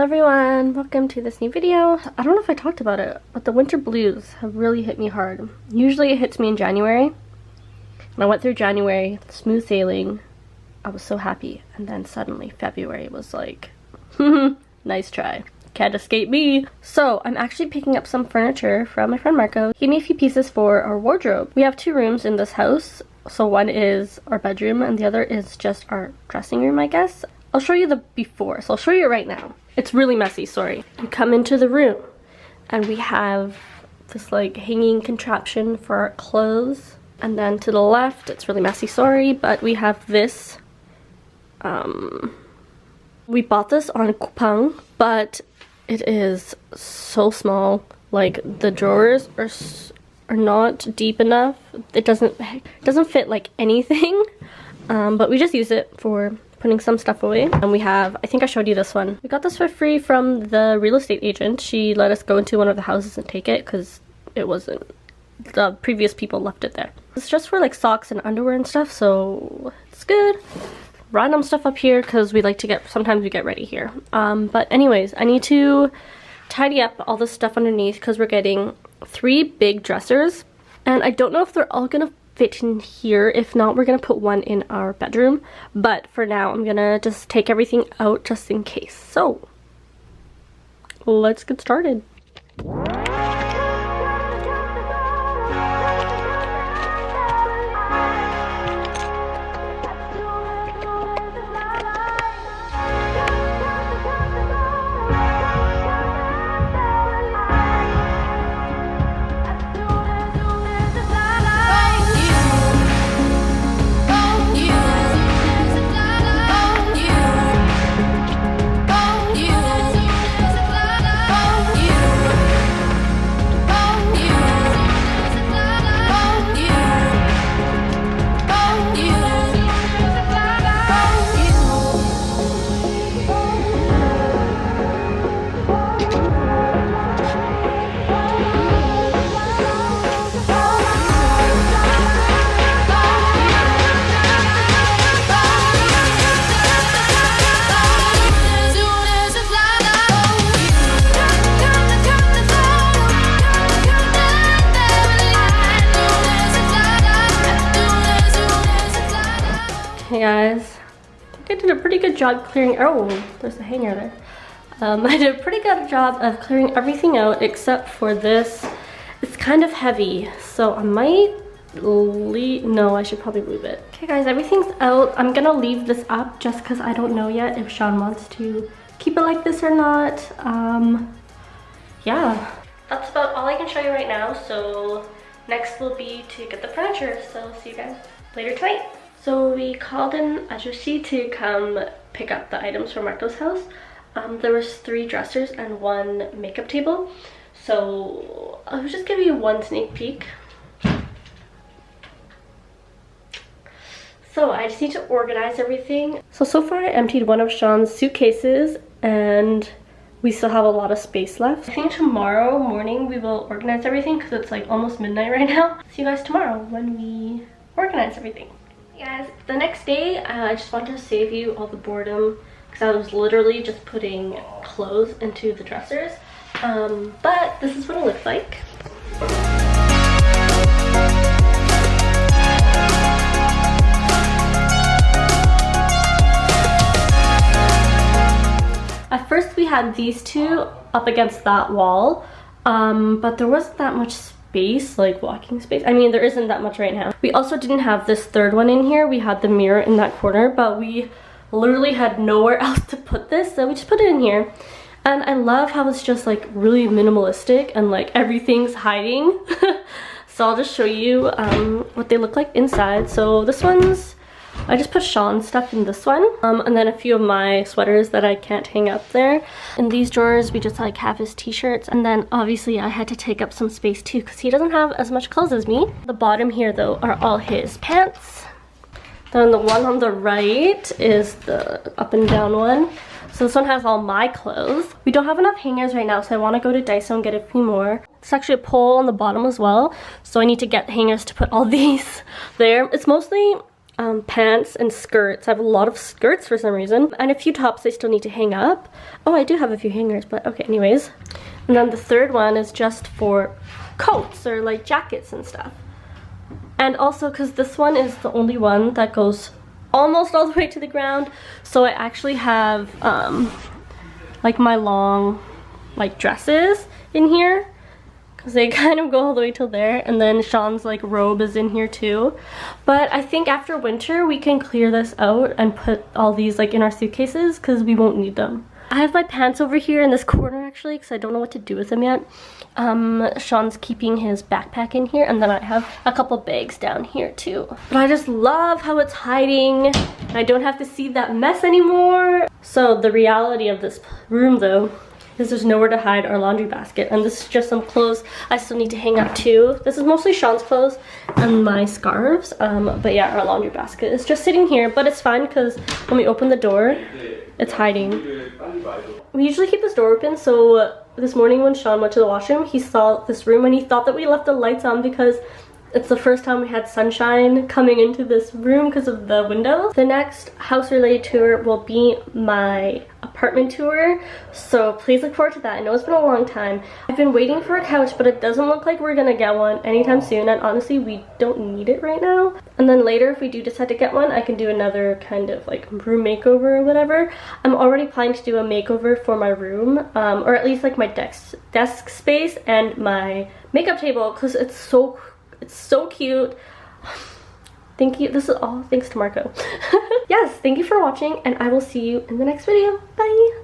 Hello everyone, welcome to this new video. I don't know if I talked about it, but the winter blues have really hit me hard. Usually it hits me in January. When I went through January, smooth sailing, I was so happy. And then suddenly February was like, nice try. Can't escape me. So I'm actually picking up some furniture from my friend Marco. He gave me a few pieces for our wardrobe. We have 2 rooms in this house. So one is our bedroom and the other is just our dressing room, I guess. I'll show you the before, so I'll show you it right now. It's really messy, sorry. You come into the room and we have this like hanging contraption for our clothes. And then to the left, it's really messy, sorry, but we have this. We bought this on Coupang, but it is so small. Like the drawers are not deep enough. It doesn't fit like anything, but we just use it for putting some stuff away. And we have, I think I showed you this one. We got this for free from the real estate agent. She let us go into one of the houses and take it because it wasn't, the previous people left it there. It's just for like socks and underwear and stuff, so it's good. Random stuff up here because we like to sometimes we get ready here. But anyways, I need to tidy up all the stuff underneath because we're getting 3 big dressers. And I don't know if they're all gonna fit in here. If not, we're gonna put one in our bedroom, but for now I'm gonna just take everything out just in case. So let's get started. Hey guys, I think I did a pretty good job clearing, oh, there's a hanger there. I did a pretty good job of clearing everything out except for this. It's kind of heavy, so I might no, I should probably leave it. Okay guys, everything's out. I'm gonna leave this up just because I don't know yet if Sean wants to keep it like this or not. Yeah, that's about all I can show you right now. So next will be to get the furniture, so see you guys later tonight. So we called in Ajushi to come pick up the items from Marco's house. There was 3 dressers and 1 makeup table. So I'll just give you one sneak peek. So I just need to organize everything. So far I emptied one of Sean's suitcases and we still have a lot of space left. I think tomorrow morning we will organize everything because it's like almost midnight right now. See you guys tomorrow when we organize everything. Guys, the next day I just wanted to save you all the boredom because I was literally just putting clothes into the dressers, but this is what it looks like. At first we had these 2 up against that wall, but there wasn't that much space, like walking space. I mean, there isn't that much right now. We also didn't have this 3rd one in here. We had the mirror in that corner, but we literally had nowhere else to put this, so we just put it in here. And I love how it's just like really minimalistic and like everything's hiding. So I'll just show you what they look like inside. So this one's, I just put Sean's stuff in this one, and then a few of my sweaters that I can't hang up there. In these drawers, we just like have his t-shirts, and then obviously I had to take up some space too because he doesn't have as much clothes as me. The bottom here though are all his pants. Then the one on the right is the up and down one. So this one has all my clothes. We don't have enough hangers right now, so I want to go to Daiso and get a few more. It's actually a pole on the bottom as well, so I need to get hangers to put all these there. It's mostly pants and skirts. I have a lot of skirts for some reason, and a few tops I still need to hang up. Oh, I do have a few hangers, but okay, anyways. And then the third one is just for coats or like jackets and stuff. And also because this one is the only one that goes almost all the way to the ground, so I actually have like my long like dresses in here, because they kind of go all the way till there, and then Sean's like robe is in here too. But I think after winter we can clear this out and put all these like in our suitcases because we won't need them. I have my pants over here in this corner actually because I don't know what to do with them yet. Sean's keeping his backpack in here, and then I have a couple bags down here too. But I just love how it's hiding. I don't have to see that mess anymore. So the reality of this room though is there's nowhere to hide our laundry basket, and this is just some clothes I still need to hang up too. This is mostly Sean's clothes and my scarves, but yeah, our laundry basket is just sitting here, but it's fine because when we open the door, it's hiding. We usually keep this door open, so this morning when Sean went to the washroom, he saw this room and he thought that we left the lights on because it's the first time we had sunshine coming into this room because of the window. The next house-related tour will be my apartment tour, so please look forward to that. I know it's been a long time. I've been waiting for a couch, but it doesn't look like we're gonna get one anytime soon, and honestly, we don't need it right now. And then later, if we do decide to get one, I can do another kind of like room makeover or whatever. I'm already planning to do a makeover for my room, or at least like my desk space and my makeup table, because it's so cute. Thank you. This is all thanks to Marco. Yes, thank you for watching, and I will see you in the next video. Bye.